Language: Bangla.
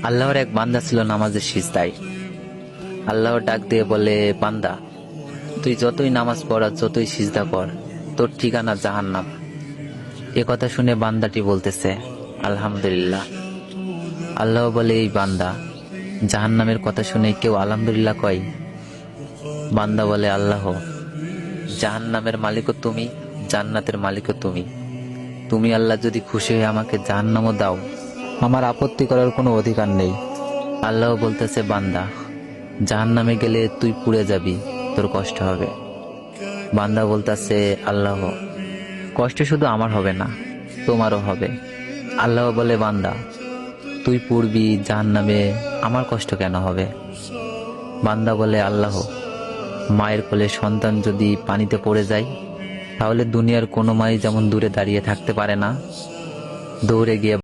আল্লাহর এক বান্দা ছিল নামাজের সিজদায়। আল্লাহর ডাক দিয়ে বলে, বান্দা, তুই যতই নামাজ পড় আর যতই সিজদা কর, তোর ঠিকানা জাহান্নাম। এ কথা শুনে বান্দাটি বলতেছে, আলহামদুলিল্লাহ। আল্লাহ বলে, এই বান্দা, জাহান্নামের কথা শুনে কেউ আলহামদুলিল্লাহ কয়? বান্দা বলে, আল্লাহ, জাহান্নামের মালিকও তুমি, জান্নাতের মালিকও তুমি। তুমি আল্লাহ যদি খুশি হয়ে আমাকে জাহান্নামও দাও, আমার আপত্তি করার কোনো অধিকার নেই। আল্লাহ বলতেছে, বান্দা, জাহান্নামে গেলে তুই পুড়ে যাবি, তোর কষ্ট হবে। বান্দা বলতেছে, আল্লাহ, কষ্ট শুধু আমার হবে না, তোমারও হবে। আল্লাহ বলে, বান্দা, তুই পুড়বি জাহান্নামে, আমার কষ্ট কেন হবে? বান্দা বলে, আল্লাহ, মায়ের কোলে সন্তান যদি পানিতে পড়ে যায়, তাহলে দুনিয়ার কোনো মাই যেমন দূরে দাঁড়িয়ে থাকতে পারে না, দৌড়ে গিয়ে